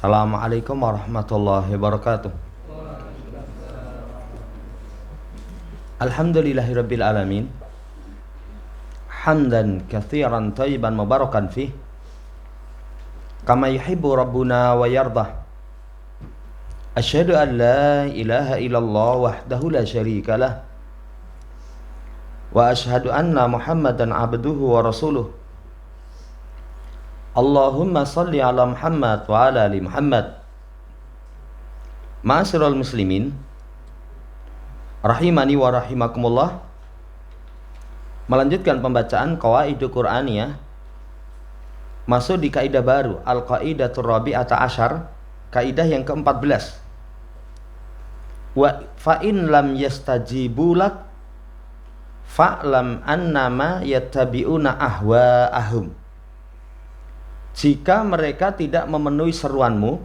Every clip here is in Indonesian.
Assalamualaikum warahmatullahi wabarakatuh. Alhamdulillahirabbil alamin. Hamdan katsiran thayyiban mubarakan fih. Kama yuhibbu rabbuna wa yardah. Asyhadu an la ilaha illallah wahdahu la syarika lah. Wa asyhadu anna Muhammadan abduhu wa rasuluh. Allahumma salli ala Muhammad wa ala ali Muhammad. Ma'asyiral muslimin, rahimani wa rahimakumullah. Melanjutkan pembacaan Qawaidul Qur'aniyah, masuk di kaidah baru, Al-Qaidatur Rabi'ata Asyar, kaidah yang ke-14. Wa fa'in lam yastajibu lak fa'lam annama yattabi'una ahwa'ahum. Jika mereka tidak memenuhi seruanmu,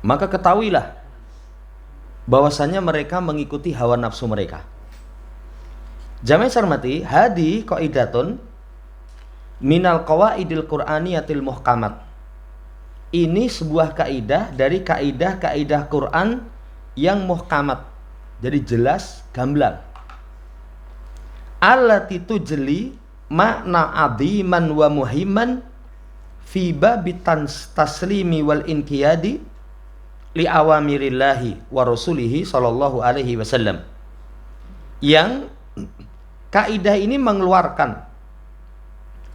maka ketahuilah bahwasanya mereka mengikuti hawa nafsu mereka. Jamaah hormati, hadi qaidatun minal qawaidil qur'aniyatil muhkamat. Ini sebuah kaidah dari kaidah-kaidah Quran yang muhkamat. Jadi jelas, gamblang. Allati tujli makna adiman wa muhimman fi babit taslimi wal inqiyadi li awamirillahi wa rasulihi sallallahu alaihi wasallam. Yang kaidah ini mengeluarkan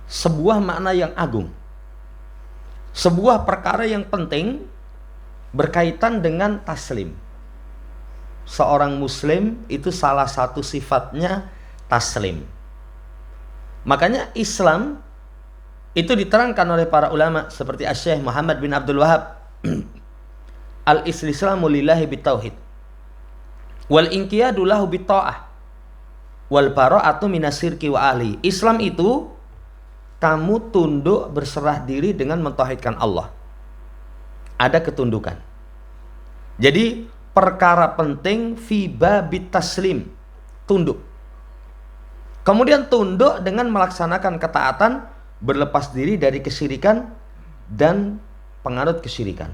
sebuah makna yang agung, sebuah perkara yang penting berkaitan dengan taslim. Seorang muslim itu salah satu sifatnya taslim. Makanya Islam itu diterangkan oleh para ulama seperti Asy-Syaikh Muhammad bin Abdul Wahhab, al-istislamu lillahi bitauhid wal inqiyadu lahu bitta'ah wal bara'atu minasyirki wa ahli. Islam itu kamu tunduk berserah diri dengan mentauhidkan Allah. Ada ketundukan. Jadi perkara penting fi babit taslim, tunduk. Kemudian tunduk dengan melaksanakan ketaatan, berlepas diri dari kesyirikan dan penganut kesyirikan.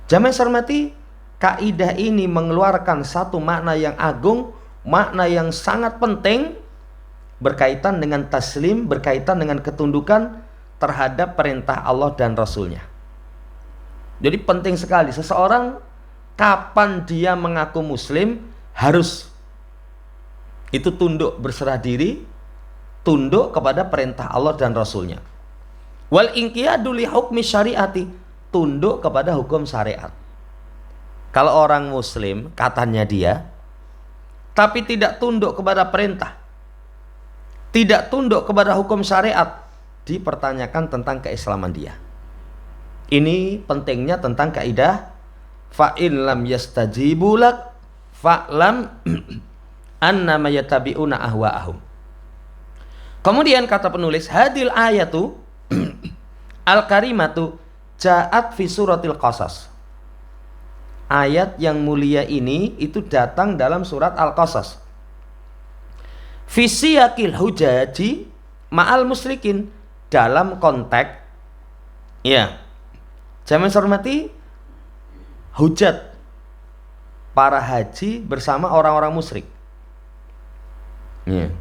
Jamaah hormati, kaidah ini mengeluarkan satu makna yang agung, makna yang sangat penting berkaitan dengan taslim, berkaitan dengan ketundukan terhadap perintah Allah dan Rasulnya. Jadi penting sekali seseorang kapan dia mengaku muslim harus itu tunduk berserah diri, tunduk kepada perintah Allah dan Rasulnya. Wal inqiyadu li hukmi syariati, tunduk kepada hukum syariat. Kalau orang muslim katanya dia, tapi tidak tunduk kepada perintah, tidak tunduk kepada hukum syariat, dipertanyakan tentang keislaman dia. Ini pentingnya tentang kaidah fa'in lam yastajibu lak fa'lam annama yattabi'una ahwa'ahum. Kemudian kata penulis, hadil ayatu al-karimatu ja'at fi suratil Qasas. Ayat yang mulia ini itu datang dalam surat Al-Qasas. Fi siyaqil hujaji ma'al musyrikin, dalam konteks ya, jamaah hormati, hujat para haji bersama orang-orang musyrik. Ya.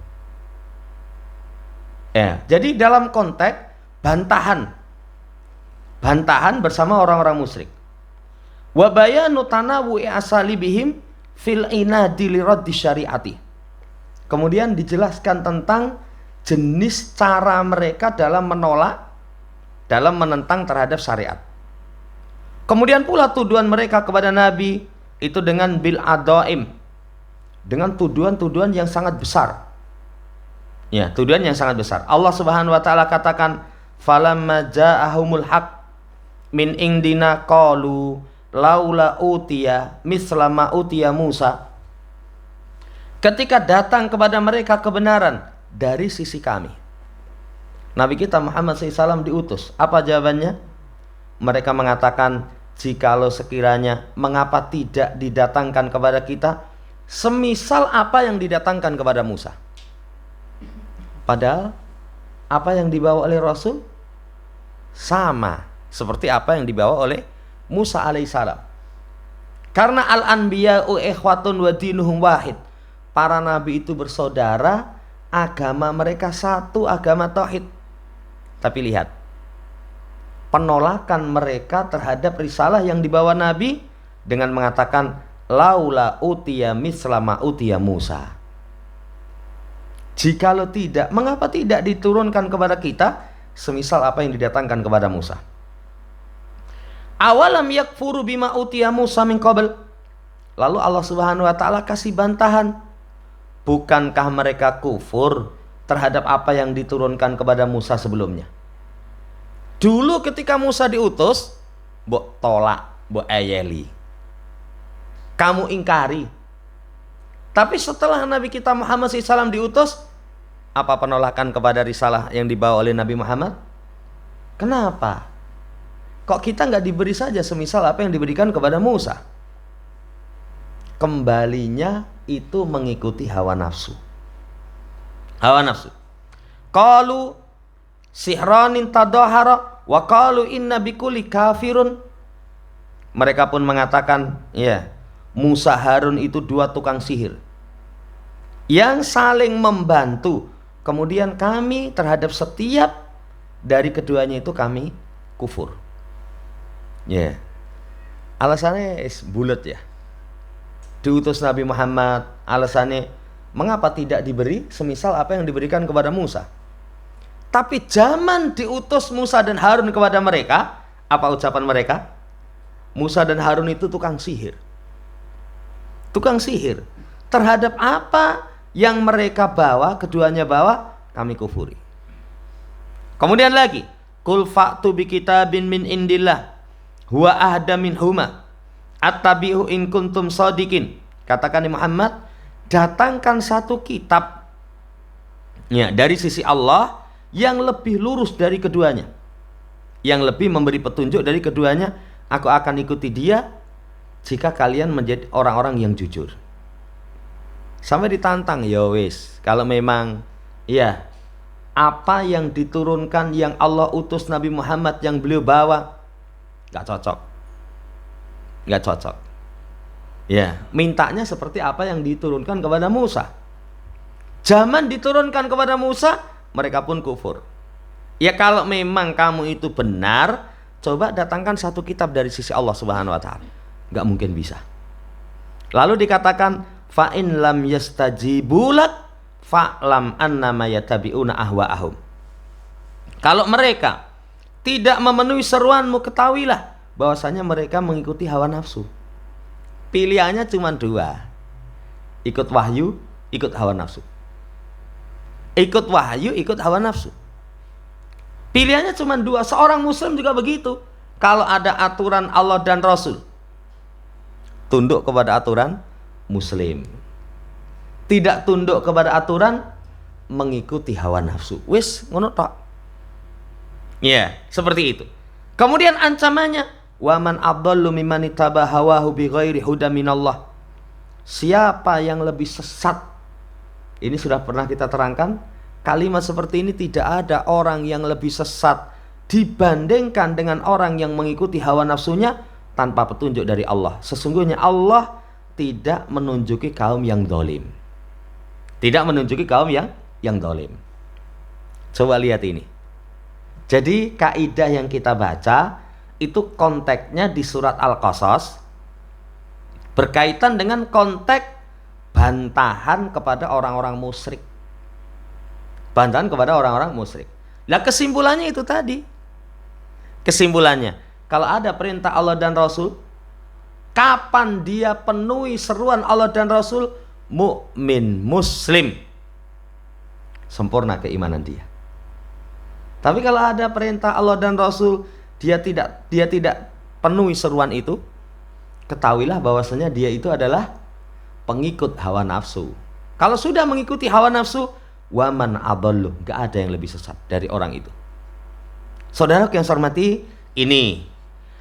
Ya, jadi dalam konteks bantahan bersama orang-orang musyrik. Wa bayanu tanawu'i asalibihim fil inadi li raddi syariati. Kemudian dijelaskan tentang jenis cara mereka dalam menolak, dalam menentang terhadap syariat. Kemudian pula tuduhan mereka kepada Nabi itu dengan bil adaim, dengan tuduhan-tuduhan yang sangat besar. Ya, tuduhan yang sangat besar. Allah Subhanahu wa taala katakan, "Falamma ja'ahumul haq min indina qalu laula utiya misla ma utiya Musa." Ketika datang kepada mereka kebenaran dari sisi kami, Nabi kita Muhammad SAW diutus. Apa jawabannya? Mereka mengatakan, jikalau sekiranya mengapa tidak didatangkan kepada kita semisal apa yang didatangkan kepada Musa. Padahal apa yang dibawa oleh Rasul sama seperti apa yang dibawa oleh Musa alaihissalam. Karena al-anbiya'u ikhwatun wa dinuhum wahid. Para nabi itu bersaudara, agama mereka satu, agama tauhid. Tapi lihat, penolakan mereka terhadap risalah yang dibawa nabi dengan mengatakan laula utiya mislama utiya Musa. Jikalau tidak, mengapa tidak diturunkan kepada kita semisal apa yang didatangkan kepada Musa? Awalam yakfuru bima utiya Musa min qabl. Lalu Allah Subhanahu wa taala kasih bantahan. Bukankah mereka kufur terhadap apa yang diturunkan kepada Musa sebelumnya? Dulu ketika Musa diutus, mbok tolak, mbok ayeli. Kamu ingkari. Tapi setelah Nabi kita Muhammad SAW diutus, apa penolakan kepada risalah yang dibawa oleh Nabi Muhammad? Kenapa? Kok kita nggak diberi saja semisal apa yang diberikan kepada Musa? Kembalinya itu mengikuti hawa nafsu. Hawa nafsu. Qalu sihranin tadahara wa qalu inna bikulli kafirun. Mereka pun mengatakan, ya, Musa Harun itu dua tukang sihir yang saling membantu. Kemudian kami terhadap setiap dari keduanya itu kami kufur. Ya, alasannya bulat ya. Diutus Nabi Muhammad, alasannya mengapa tidak diberi semisal apa yang diberikan kepada Musa. Tapi zaman diutus Musa dan Harun kepada mereka, apa ucapan mereka? Musa dan Harun itu tukang sihir. Tukang sihir. Terhadap apa yang mereka bawa, keduanya bawa, kami kufuri. Kemudian lagi, kul fa'tu bi kitabin min indillah huwa ahda min huma attabi'u in kuntum shadiqin. Katakan Muhammad, datangkan satu kitab ya dari sisi Allah yang lebih lurus dari keduanya, yang lebih memberi petunjuk dari keduanya. Aku akan ikuti dia jika kalian menjadi orang-orang yang jujur. Sampai ditantang, ya wis, kalau memang ya apa yang diturunkan yang Allah utus Nabi Muhammad yang beliau bawa nggak cocok. Ya, mintanya seperti apa yang diturunkan kepada Musa. Zaman diturunkan kepada Musa, mereka pun kufur. Ya kalau memang kamu itu benar, coba datangkan satu kitab dari sisi Allah Subhanahu wa taala. Nggak mungkin bisa. Lalu dikatakan fa in lam yastajibu lak fa'lam annama yattabi'una ahwa'ahum. Kalau mereka tidak memenuhi seruanmu, ketahuilah bahwasanya mereka mengikuti hawa nafsu. Pilihannya cuma dua. Ikut wahyu, ikut hawa nafsu. Ikut wahyu, ikut hawa nafsu. Pilihannya cuma dua. Seorang muslim juga begitu. Kalau ada aturan Allah dan Rasul, tunduk kepada aturan muslim. Tidak tunduk kepada aturan, mengikuti hawa nafsu. Wis ngono tok. Ya, seperti itu. Kemudian ancamannya, waman adallu mimman ittaba hawahu bighairi huda minallah. Siapa yang lebih sesat? Ini sudah pernah kita terangkan. Kalimat seperti ini, tidak ada orang yang lebih sesat dibandingkan dengan orang yang mengikuti hawa nafsunya tanpa petunjuk dari Allah. Sesungguhnya Allah tidak menunjuki kaum yang zalim. Tidak menunjuki kaum yang zalim. Coba lihat ini. Jadi kaidah yang kita baca itu konteksnya di surat Al-Qasas berkaitan dengan konteks bantahan kepada orang-orang musyrik. Bantahan kepada orang-orang musyrik. Nah, kesimpulannya itu tadi. Kesimpulannya, kalau ada perintah Allah dan Rasul, kapan dia penuhi seruan Allah dan Rasul, mukmin muslim, sempurna keimanan dia. Tapi kalau ada perintah Allah dan Rasul, dia tidak penuhi seruan itu, ketahuilah bahwasanya dia itu adalah pengikut hawa nafsu. Kalau sudah mengikuti hawa nafsu, waman adallu, gak ada yang lebih sesat dari orang itu. Saudara yang saya hormati, ini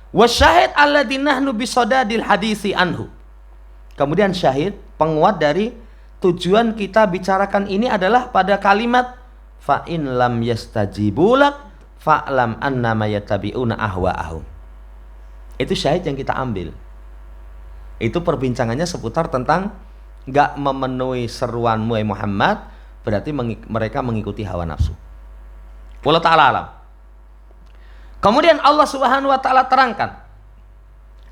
wasyahid alladzi nahnu bisadadil hadisi anhu. Kemudian syahid, penguat dari tujuan kita bicarakan ini adalah pada kalimat fa in lam yastajibu lak fa'lam annama yattabi'una ahwa'ahum. Itu syahid yang kita ambil. Itu perbincangannya seputar tentang gak memenuhi seruanmu Muhammad, berarti mereka mengikuti hawa nafsu. Wallahu ta'ala alam. Kemudian Allah Subhanahu wa taala terangkan,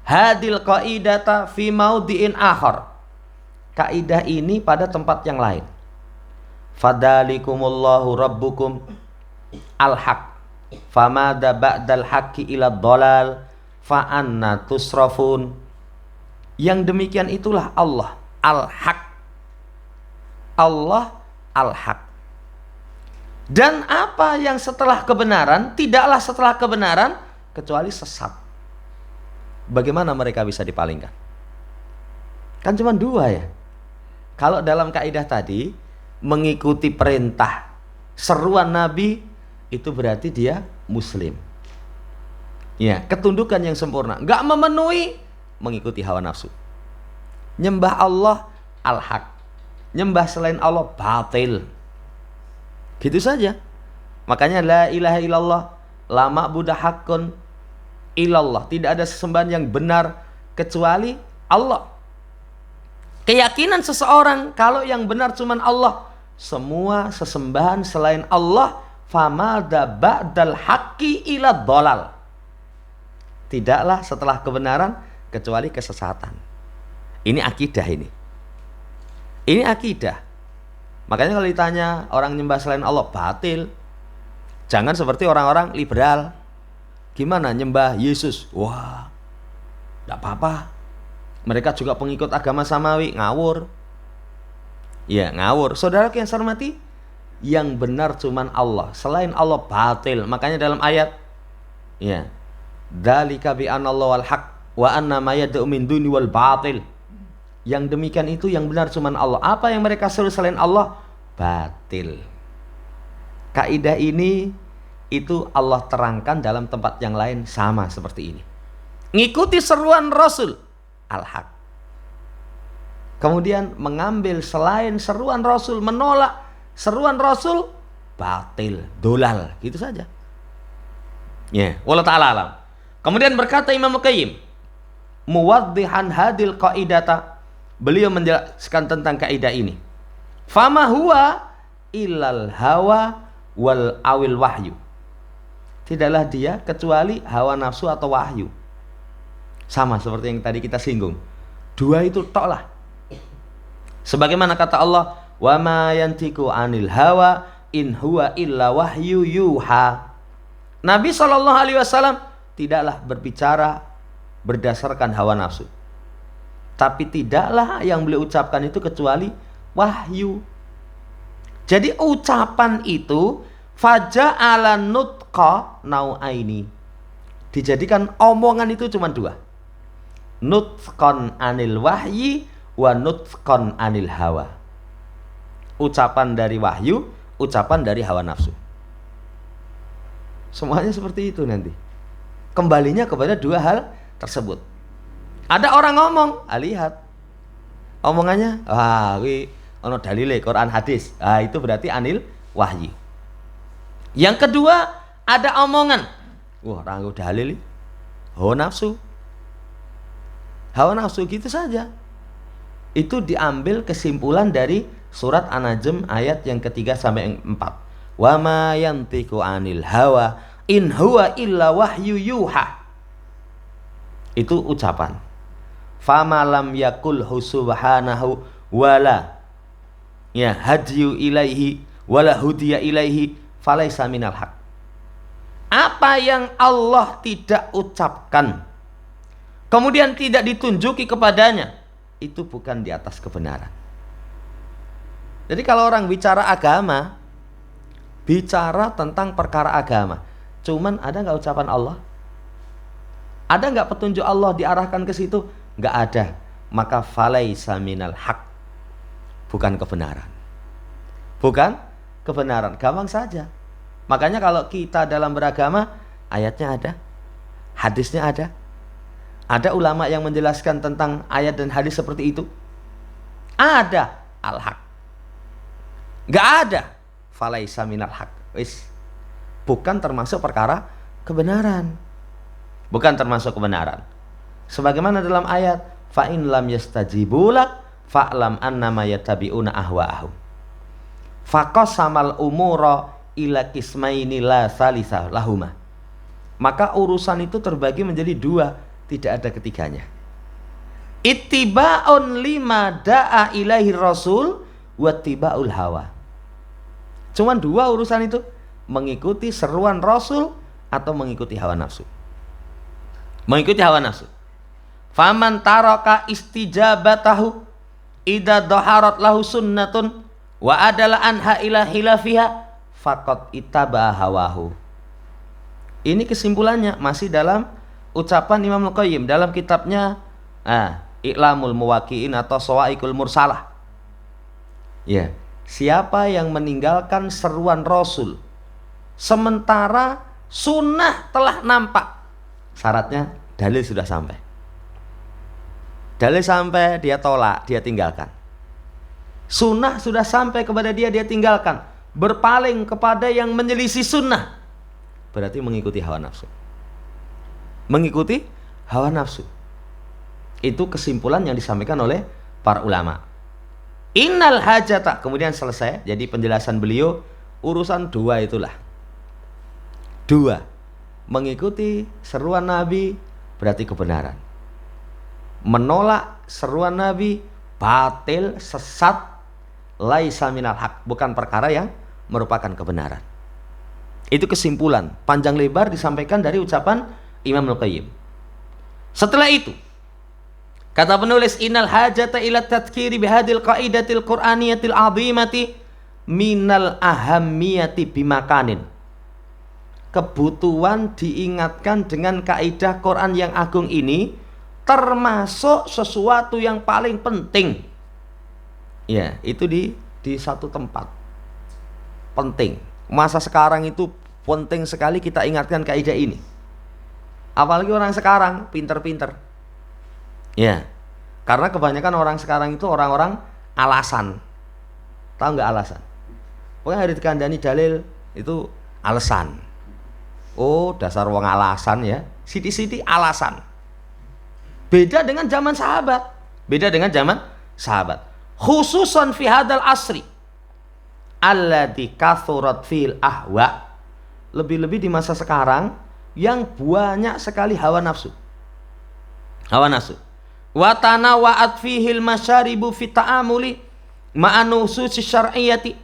hadil qaidata fi maudhi'in akhar. Kaidah ini pada tempat yang lain. Fadalikumullahu rabbukum al-haq. Famada ba'dal haqqi ila dhalal fa anna tusrafun. Yang demikian itulah Allah al-haq. Allah al-haq. Dan apa yang setelah kebenaran, tidaklah setelah kebenaran kecuali sesat. Bagaimana mereka bisa dipalingkan? Kan cuma dua ya. Kalau dalam kaidah tadi mengikuti perintah seruan Nabi, itu berarti dia muslim. Ya, ketundukan yang sempurna, nggak memenuhi, mengikuti hawa nafsu. Nyembah Allah al-haq, nyembah selain Allah batil. Gitu saja. Makanya la ilaha illallah, la ma'budu haqqun illallah. Tidak ada sesembahan yang benar kecuali Allah. Keyakinan seseorang kalau yang benar cuman Allah, semua sesembahan selain Allah, famada ba'dal haqqi ila dhalal. Tidaklah setelah kebenaran kecuali kesesatan. Ini akidah ini. Ini akidah. Makanya kalau ditanya orang nyembah selain Allah batil, jangan seperti orang-orang liberal. Gimana nyembah Yesus? Wah, enggak apa-apa. Mereka juga pengikut agama samawi, ngawur. Ya, ngawur. Saudara yang saya hormati, yang benar cuman Allah, selain Allah batil. Makanya dalam ayat, ya, dzalika bi anallahu wal haq wa anna ma yad'u min duni wal batil. Yang demikian itu yang benar cuman Allah. Apa yang mereka seru selain Allah batil. Kaidah ini itu Allah terangkan dalam tempat yang lain sama seperti ini. Ngikuti seruan Rasul al-haq. Kemudian mengambil selain seruan Rasul, menolak seruan Rasul, batil, dolal, gitu saja. Ya, wallahu ta'ala alam. Kemudian berkata Imam Qayyim, muwaddihan hadil qaidata, beliau menjelaskan tentang kaidah ini. Fama huwa illal hawa wal awil wahyu. Tidaklah dia kecuali hawa nafsu atau wahyu. Sama seperti yang tadi kita singgung. Dua itu tok lah. Sebagaimana kata Allah, wa ma yantiqu anil hawa in huwa illa wahyu yuha. Nabi SAW tidaklah berbicara berdasarkan hawa nafsu. Tapi tidaklah yang beliau ucapkan itu kecuali wahyu. Jadi ucapan itu faja'ala nutqa nau'aini. Dijadikan omongan itu cuma dua. Nutqan anil wahyi wa nutqan anil hawa. Ucapan dari wahyu, ucapan dari hawa nafsu. Semuanya seperti itu nanti. Kembalinya kepada dua hal tersebut. Ada orang ngomong, lihat omongannya, wi ono dalile Quran hadis. Itu berarti anil wahyi. Yang kedua, ada omongan, ranggo dalil, hawa nafsu. Hawa nafsu gitu saja. Itu diambil kesimpulan dari surat An-Najm ayat yang ketiga sampai yang 4. Wa ma yantiqu anil hawa in huwa illa wahyu yuha. Itu ucapan. Fama lam yakul subhanahu wala ya hadyu ilaihi wala hudiya ilaihi falaisa minal haq. Apa yang Allah tidak ucapkan, kemudian tidak ditunjuki kepadanya, itu bukan di atas kebenaran. Jadi kalau orang bicara agama, bicara tentang perkara agama, cuman ada nggak ucapan Allah? Ada nggak petunjuk Allah diarahkan ke situ? Nggak ada. Maka falaisa minal haq, bukan kebenaran. Bukan kebenaran, gampang saja. Makanya kalau kita dalam beragama, ayatnya ada, hadisnya ada. Ada ulama yang menjelaskan tentang ayat dan hadis seperti itu? Ada, al-haq. Gak ada, falaisa minal haq. Wis. bukan termasuk perkara kebenaran. Bukan termasuk kebenaran. Sebagaimana dalam ayat fa in lam yastajibu lak fa'lam annama yattabi'una ahwa'ahum. Faqasamal umura ila qismaini la salisa lahuma. Maka urusan itu terbagi menjadi dua, tidak ada ketiganya. Ittiba'un lima da'a ilaihi rasul wa tiba'ul hawa. Cuman dua urusan itu, mengikuti seruan Rasul atau mengikuti hawa nafsu. Mengikuti hawa nafsu. Faman taraka istijabatahu idza dhaharat lahu sunnatun wa adala anha ila khilafiha faqad ittaba hawahu. Ini kesimpulannya masih dalam ucapan Imam Al-Qayyim dalam kitabnya I'lamul Muwaqqi'in atau Shawa'iqul Mursalah. Ya, siapa yang meninggalkan seruan Rasul sementara sunnah telah nampak, syaratnya dalil sudah sampai. Dalil sampai, dia tolak, dia tinggalkan. Sunnah sudah sampai kepada dia, dia tinggalkan. Berpaling kepada yang menyelisih sunnah, berarti mengikuti hawa nafsu. Mengikuti hawa nafsu. Itu kesimpulan yang disampaikan oleh para ulama. Innal hajata, kemudian selesai. Jadi penjelasan beliau, urusan dua itulah. Dua, mengikuti seruan Nabi berarti kebenaran. Menolak seruan Nabi batil, sesat, laisa minal haq, bukan perkara yang merupakan kebenaran. Itu kesimpulan panjang lebar disampaikan dari ucapan Imam Al-Qayyim. Setelah itu kata penulis, innal hajata ila tadhkiri bihadil qaidatil qur'aniyatil azimati minal ahammiyati bimakanin. Kebutuhan diingatkan dengan kaidah Quran yang agung ini termasuk sesuatu yang paling penting. Ya, itu di satu tempat. Penting. Masa sekarang itu penting sekali kita ingatkan kaidah ini. Apalagi orang sekarang pinter-pinter. Ya, karena kebanyakan orang sekarang itu orang-orang alasan. Tahu nggak alasan? Pokoknya hari dikandani dalil itu alasan. Oh, dasar wong alasan ya. Siti-siti alasan. Beda dengan zaman sahabat. Beda dengan zaman sahabat. Khususan fi hadal asri alladzi kathurat fil ahwa. Lebih-lebih di masa sekarang yang banyak sekali hawa nafsu. Hawa nafsu. Wa tanawa'at fihil masyaribu fi ta'amuli ma'an nususi syar'iyyati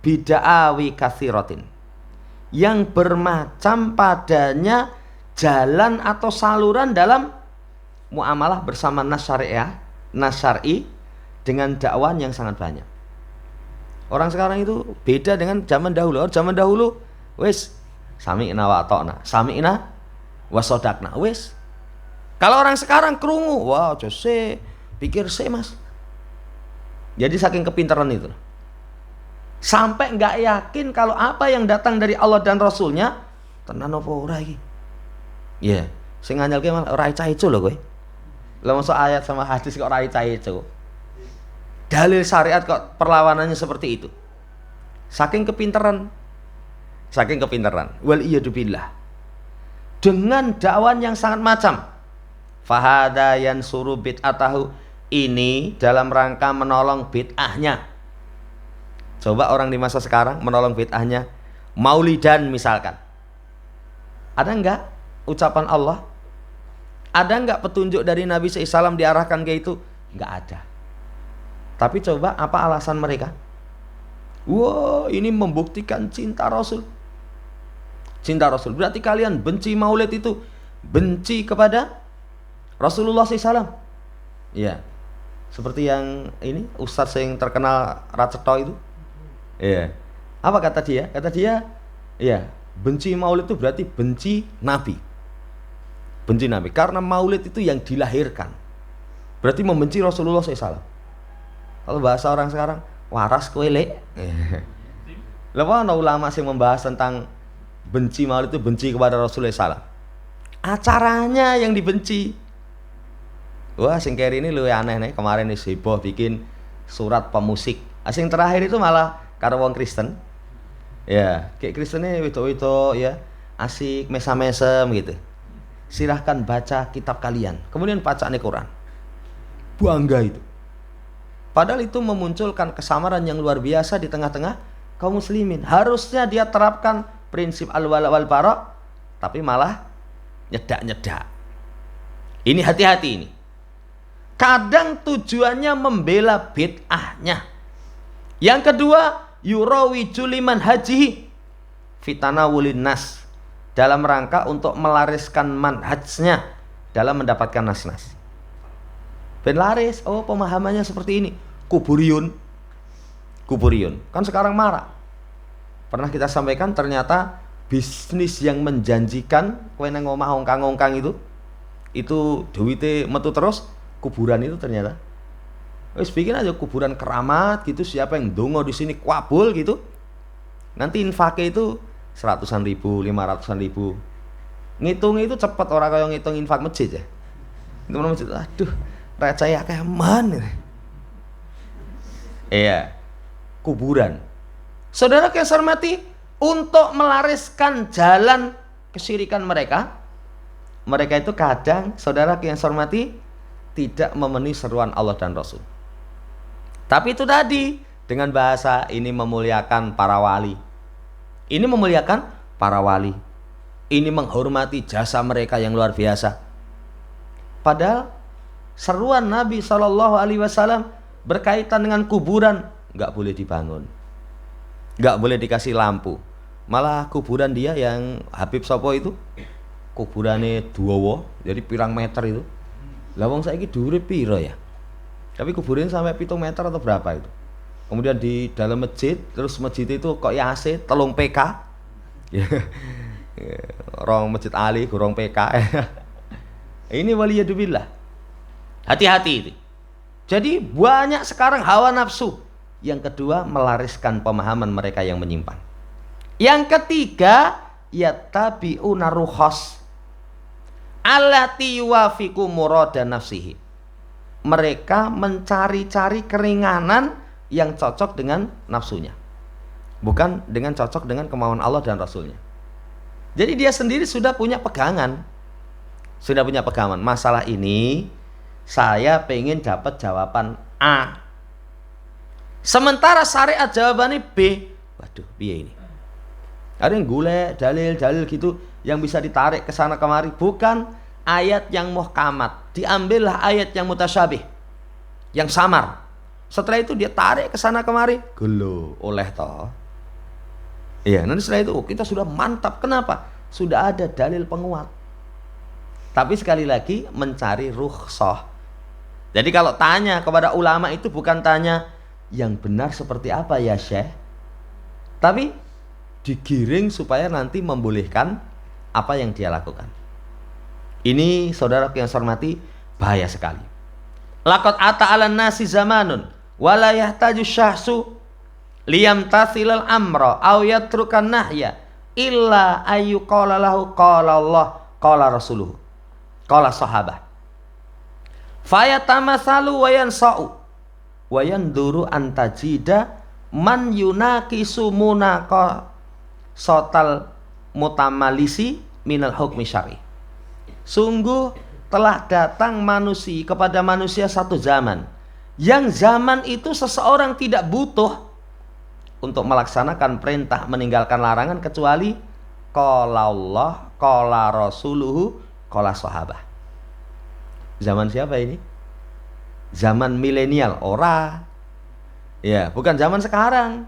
bid'awi katsiratin. Yang bermacam padanya jalan atau saluran dalam muamalah bersama nas syariah, nas syar'i dengan dakwaan yang sangat banyak. Orang sekarang itu beda dengan zaman dahulu. Zaman dahulu wis sami'na wa ata'na, sami'na wa shadaqna, wis. Kalau orang sekarang krungu, wah jose pikir se mas. Jadi saking kepintaran itu, sampai nggak yakin kalau apa yang datang dari Allah dan Rasulnya tenan apa ora iki. Ya, sing nganyelke malah ora cah-ico lho kowe. Lah masuk ayat sama hadis kok ora cah-ico. Dalil syariat kok perlawanannya seperti itu. Saking kepintaran. Saking kepintaran. Wal iyadu billah. Dengan dakwaan yang sangat macam. Fahada yansuru bid'atahu, ini dalam rangka menolong bid'ahnya. Coba orang di masa sekarang menolong bid'ahnya. Maulidan misalkan. Ada enggak ucapan Allah? Ada enggak petunjuk dari Nabi SAW diarahkan ke itu? Enggak ada. Tapi coba apa alasan mereka? Wah, ini membuktikan cinta Rasul. Cinta Rasul. Berarti kalian benci maulid itu, benci kepada Rasulullah SAW. Iya. Seperti yang ini ustadz yang terkenal Raceto itu. Iya. Apa kata dia? Kata dia, iya, benci maulid itu berarti benci Nabi. Benci Nabi. Karena maulid itu yang dilahirkan. Berarti membenci Rasulullah SAW. Kalau bahasa orang sekarang, waras kowe lek. Lepas ada ulama yang membahas tentang benci maulid itu benci kepada Rasulullah SAW. Acaranya yang dibenci. Wah, sing keri ini luwih aneh nih. Kemarin nih heboh bikin surat pemusik. Sing terakhir itu malah karo wong Kristen. Ya, kayak Kristennya wedok-wedok ya, asik mesam-mesem gitu. Silahkan baca kitab kalian. Kemudian bacaan Quran. Bangga itu. Padahal itu memunculkan kesamaran yang luar biasa di tengah-tengah kaum muslimin. Harusnya dia terapkan prinsip al-wala wal bara, tapi malah nyedak-nyedak. Ini hati-hati ini. Kadang tujuannya membela bid'ahnya. Yang kedua, yurawi juliman hajihi fitanawulin nas, dalam rangka untuk melariskan manhajnya dalam mendapatkan nas-nas. Ben laris, oh pemahamannya seperti ini. Kuburiyun kan sekarang marak. Pernah kita sampaikan ternyata bisnis yang menjanjikan kowe nang omah ongkang-ongkang itu duwite metu terus, kuburan itu ternyata. Wis bikin aja kuburan keramat gitu, siapa yang dongo di sini kabul gitu. Nanti infaknya itu 100-an ribu, 500-an ribu. Ngitungnya itu cepat, orang kayak ngitung infak masjid ya. Itu masjid, aduh, receh kayak mana. Iya, kuburan. Saudara yang saya hormati, untuk melariskan jalan kesyirikan mereka itu kadang, saudara yang saya hormati, tidak memenuhi seruan Allah dan Rasul. Tapi itu tadi, dengan bahasa ini memuliakan para wali. Ini memuliakan para wali. Ini menghormati jasa mereka yang luar biasa. Padahal seruan Nabi SAW berkaitan dengan kuburan nggak boleh dibangun, nggak boleh dikasih lampu. Malah kuburan dia yang Habib Sopo itu kuburannya duowo, jadi pirang meter itu. Lah wong saiki dhuwure piro ya? Tapi kuburannya sampai 7 meter atau berapa itu. Kemudian di dalam masjid, terus masjid itu kok ya AC 3 PK. Rong masjid Ali, gorong PK. Ini waliyadzubillah. Hati-hati itu. Jadi banyak sekarang hawa nafsu. Yang kedua, melariskan pemahaman mereka yang menyimpang. Yang ketiga, yattabi'una rukhas allati yuwafiqu murada nafsihi. Mereka mencari-cari keringanan yang cocok dengan nafsunya, bukan dengan cocok dengan kemauan Allah dan Rasulnya. Jadi dia sendiri sudah punya pegangan. Masalah ini saya pengen dapat jawaban A, sementara syariat jawabannya B. Waduh, piye ini? Ada yang golek dalil-dalil gitu yang bisa ditarik ke sana kemari, bukan ayat yang muhkamat. Diambillah ayat yang mutasyabih, yang samar. Setelah itu dia tarik ke sana kemari, gelo oleh toh. Iya, nanti setelah itu kita sudah mantap. Kenapa? Sudah ada dalil penguat. Tapi sekali lagi mencari rukhsah. Jadi kalau tanya kepada ulama itu bukan tanya yang benar seperti apa ya Syekh, tapi digiring supaya nanti membolehkan apa yang dia lakukan. Ini saudara yang saya hormati, bahaya sekali. Laqad ata 'alan nasi zamanun wala yahtaju syahsu liyamtathilal amra aw yatrukan nahya illa ayyuqala lahu qala Allah qala rasuluhu qala sahabah fayatamatsalu wa yansa'u wa yanduru antajida man yunaqisu munaqa sotal mutamalisi minal hukmi syar'i. Sungguh telah datang manusia kepada manusia satu zaman, yang zaman itu seseorang tidak butuh untuk melaksanakan perintah meninggalkan larangan kecuali qala Allah, qala rasuluhu, qala sahabah. Zaman siapa ini? Zaman milenial, ora. Ya, bukan zaman sekarang.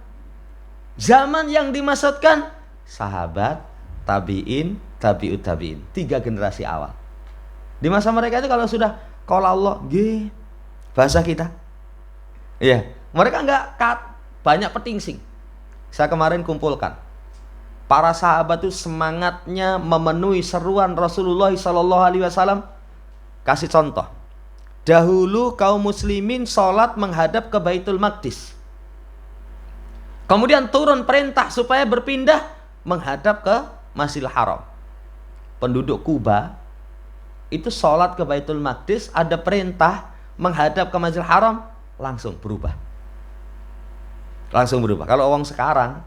Zaman yang dimaksudkan sahabat, tabi'in, tabi'ut tabi'in, 3 generasi awal. Di masa mereka itu kalau sudah qala Allah, nggih, bahasa kita. Iya, mereka enggak banyak petingsing. Saya kemarin kumpulkan. Para sahabat itu semangatnya memenuhi seruan Rasulullah SAW. Kasih contoh. Dahulu kaum muslimin sholat menghadap ke Baitul Maqdis. Kemudian turun perintah supaya berpindah menghadap ke Masjidil Haram. Penduduk Kuba itu sholat ke Baitul Maqdis, ada perintah menghadap ke Masjidil Haram, langsung berubah. Kalau orang sekarang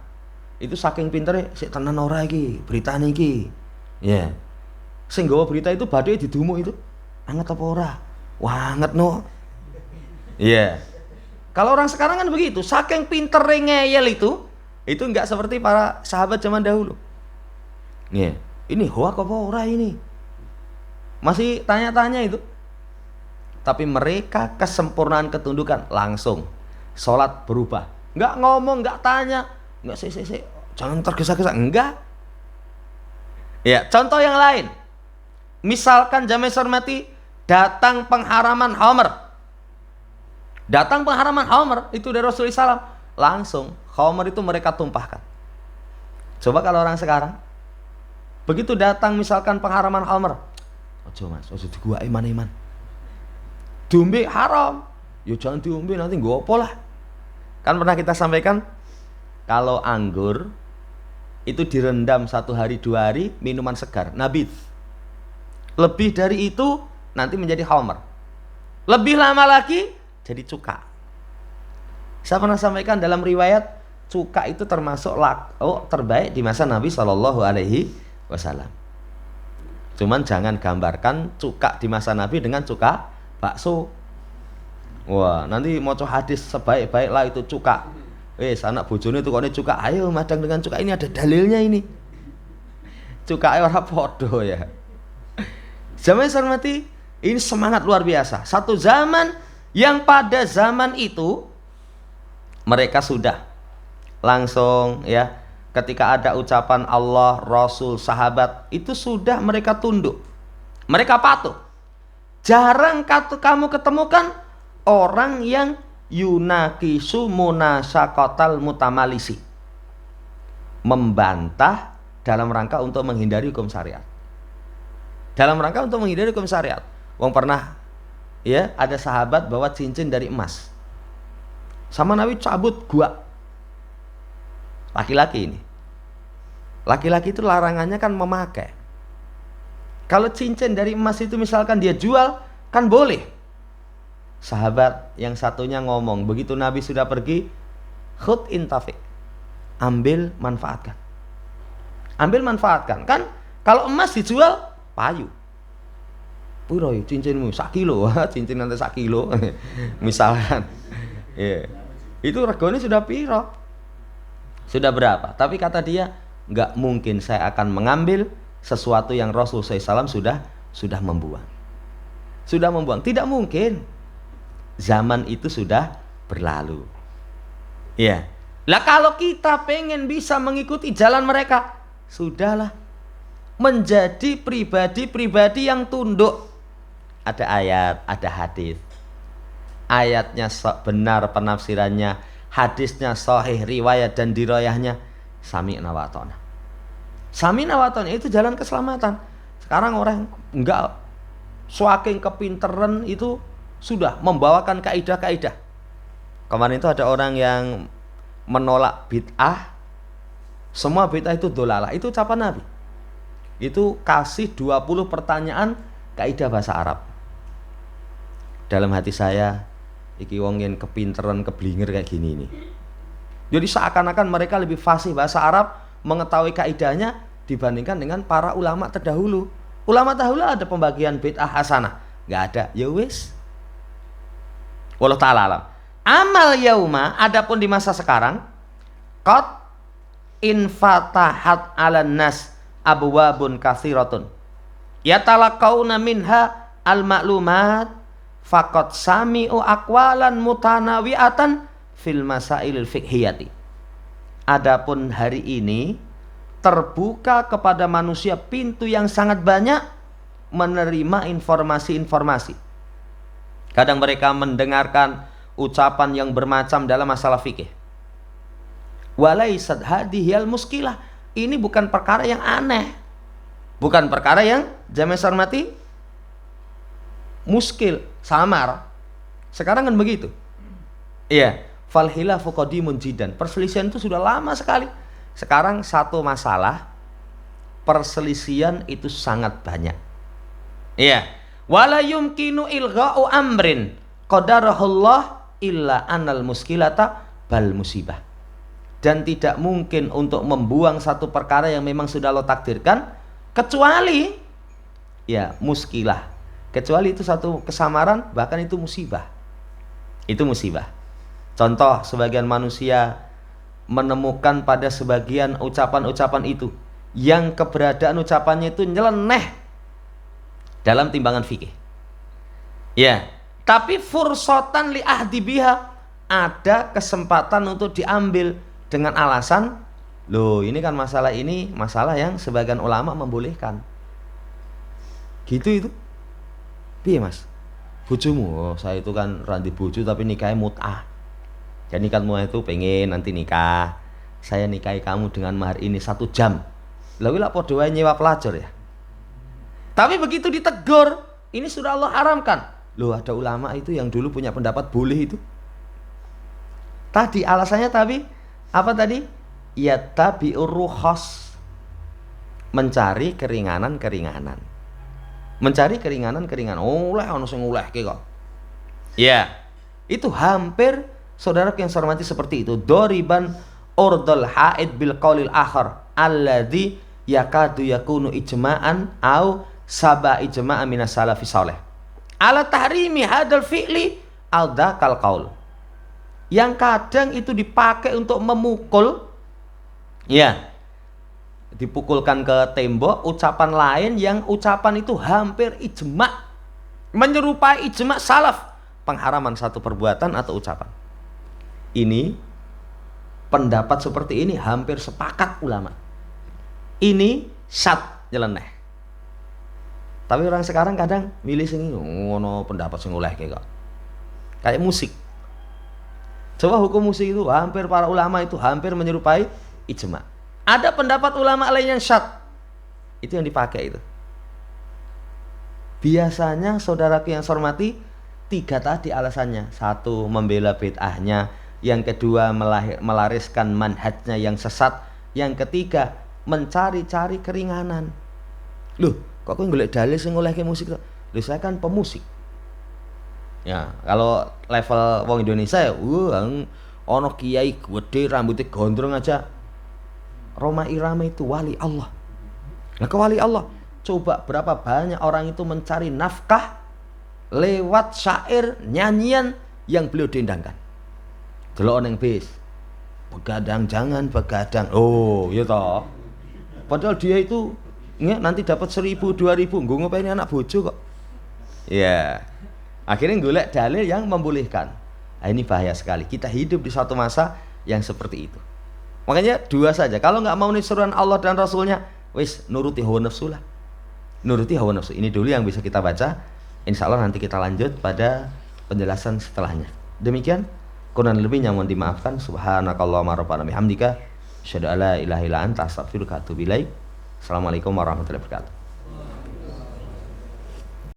Itu saking pintere sik tenan ora iki beritane iki. Ya. Sing nggawa berita itu badhe didumuk itu. Anget apa ora? Wah, anget no. Iya. Kalau orang sekarang kan begitu, saking pintere ngeyel itu enggak seperti para sahabat zaman dahulu. Iya. Ini hoak apa ora ini? Masih tanya-tanya itu. Tapi mereka kesempurnaan ketundukan langsung. Sholat berubah. Enggak ngomong, enggak tanya. Enggak sik. Jangan tergesa-gesa. Enggak. Ya, contoh yang lain. Misalkan jamaah hormati datang pengharaman Homer. Datang pengharaman Homer itu dari Rasulullah SAW. Langsung Homer itu mereka tumpahkan. Coba kalau orang sekarang begitu datang misalkan pengharaman Homer, ojo mas, ojo digua iman. Diombe haram. Ya jangan diombe nanti nggo apa lah. Kan pernah kita sampaikan kalau anggur itu direndam 1 hari 2 hari minuman segar, nabith. Lebih dari itu nanti menjadi homer. Lebih lama lagi jadi cuka. Saya pernah sampaikan dalam riwayat cuka itu termasuk terbaik di masa Nabi Shallallahu Alaihi Wasallam. Cuman jangan gambarkan cuka di masa Nabi dengan cuka bakso. Wah, nanti maca hadis sebaik-baiklah itu cuka. Anak bojone tukone cuka, ayo madang dengan cuka, ini ada dalilnya ini. Cuka ora podo ya. Zaman hormati, ini semangat luar biasa. Satu zaman yang pada zaman itu mereka sudah langsung ya, ketika ada ucapan Allah, Rasul, sahabat, itu sudah mereka tunduk. Mereka patuh. Jarang kamu ketemukan orang yang yunakisu munasyaqatal mutamalisi, membantah dalam rangka untuk menghindari hukum syariat. Dalam rangka untuk menghindari hukum syariat. Wong pernah ya ada sahabat bawa cincin dari emas. Sama Nabi cabut gua. Laki-laki ini. Laki-laki itu larangannya kan memakai. Kalau cincin dari emas itu misalkan dia jual kan boleh. Sahabat yang satunya ngomong, begitu Nabi sudah pergi, khud intafiq, ambil manfaatkan. Ambil manfaatkan. Kan kalau emas dijual payu. Piro cincinmu 1 kilo, cincin nanti 1 kilo. Misalkan. Yeah. Itu regane sudah piro? Sudah berapa? Tapi kata dia, enggak mungkin saya akan mengambil sesuatu yang Rasul SAW sudah membuang. Sudah membuang, tidak mungkin. Zaman itu sudah berlalu. Ya. Lah kalau kita pengen bisa mengikuti jalan mereka, sudahlah. Menjadi pribadi-pribadi yang tunduk. Ada ayat, ada hadis. Ayatnya benar penafsirannya, hadisnya sahih riwayat dan dirayahnya, sami'na wa ata'na. Sami'na wa ata'na itu jalan keselamatan. Sekarang orang enggak saking kepinteran itu sudah membawakan kaidah-kaidah. Kemarin itu ada orang yang menolak bid'ah. Semua bid'ah itu dolalah. Itu ucapan Nabi. Itu kasih 20 pertanyaan kaidah bahasa Arab. Dalam hati saya, iki wong yen kepinteran keblinger kayak gini nih. Jadi seakan-akan mereka lebih fasih bahasa Arab, mengetahui kaidahnya dibandingkan dengan para ulama terdahulu. Ulama terdahulu ada pembagian bid'ah hasanah. Enggak ada. Ya wis. Wallahu ta'ala alam. Amal yauma, adapun di masa sekarang, qad infatahat 'alan nas abwabun katsiratun yatalaqauna minha al-ma'lumat faqad sami'u aqwalan mutanawi'atan fil masailil fiqhiyati. Adapun hari ini terbuka kepada manusia pintu yang sangat banyak menerima informasi-informasi. Kadang mereka mendengarkan ucapan yang bermacam dalam masalah fikih. Walaisat hadhiyal muskilah. Ini bukan perkara yang aneh. Bukan perkara yang jamaah hormati muskil, samar. Sekarang kan begitu. Iya, fal khilafu qadimun jiddan. Perselisihan itu sudah lama sekali. Sekarang satu masalah perselisihan itu sangat banyak. Iya. Wala yumkinu ilgha'u amrin qadarahullah illa annal muskilata bal musibah. dan tidak mungkin untuk membuang satu perkara yang memang sudah Allah takdirkan, kecuali ya muskilah, kecuali itu satu kesamaran, bahkan itu musibah. Itu musibah. Contoh, sebagian manusia menemukan pada sebagian ucapan-ucapan itu yang keberadaan ucapannya itu nyeleneh dalam timbangan fikih. Ya, tapi fursotan li ahdi biha, ada kesempatan untuk diambil dengan alasan, loh ini kan masalah ini masalah yang sebagian ulama membolehkan. Gitu itu. Piye Mas? Bojomu, oh, saya itu kan randi bojo tapi nikahnya mut'ah. Jadi kamu itu pengen nanti nikah, saya nikahi kamu dengan mahar ini 1 jam. Lalu lah podo wae nyewa pelacur ya. Tapi begitu ditegur, ini sudah Allah haramkan. Loh ada ulama itu yang dulu punya pendapat boleh itu. Tadi alasannya tapi apa tadi? Ya tabi'ur rukhas, mencari keringanan-keringanan. Mencari keringanan-keringanan. Oh, oleh ono sing olehke kok. Ya. Itu hampir saudara yang saya hormati seperti itu. Doriban urdul haid bil qaulil akhar alladzi yakadu yakunu ijma'an au saba ijma'an minas salafi saleh. Ala tahrimi hadal fi'li al dzakal qaul. Yang kadang itu dipakai untuk memukul, ya, dipukulkan ke tembok ucapan lain yang ucapan itu hampir ijma', menyerupai ijma' salaf, pengharaman satu perbuatan atau ucapan. Ini pendapat seperti ini hampir sepakat ulama. Ini syad nyeleneh. Tapi orang sekarang kadang milih sing ngono pendapat sing oleh kayak musik. Coba hukum musik itu hampir para ulama itu hampir menyerupai ijma'. Ada pendapat ulama lain yang syad. Itu yang dipakai itu. Biasanya saudaraku yang saya hormati, 3 tadi alasannya. 1, membela bid'ahnya. Yang kedua, melariskan manhajnya yang sesat. Yang ketiga, mencari-cari keringanan. Loh, kok golek dalil sing olehke musik kok? Loh, saya kan pemusik. Ya, kalau level wong Indonesia ya, ono kiai gede rambutnya gondrong aja. Roma Irama itu wali Allah. Nah, ke wali Allah, coba berapa banyak orang itu mencari nafkah lewat syair, nyanyian yang beliau dendangkan. Delok neng bis, begadang jangan begadang. Oh, ya toh. Padahal dia itu nanti dapat 1.000, 2.000, nggo ngopeni anak bojo kok. Ya. Akhirnya golek dalil yang membolehkan. Nah, ini bahaya sekali. Kita hidup di suatu masa yang seperti itu. Makanya 2 saja. Kalau nggak mau seruan Allah dan Rasulnya, wis nuruti hawa nafsu lah. Nuruti hawa nafsu. Ini dulu yang bisa kita baca. Insya Allah nanti kita lanjut pada penjelasan setelahnya. Demikian. Kurang lebihnya mohon dimaafkan. Subhanakallahumma rabbana bihamdika asyhadu alla ilaha illa anta astaghfiruka wa atubu ilaik. Assalamualaikum warahmatullahi wabarakatuh.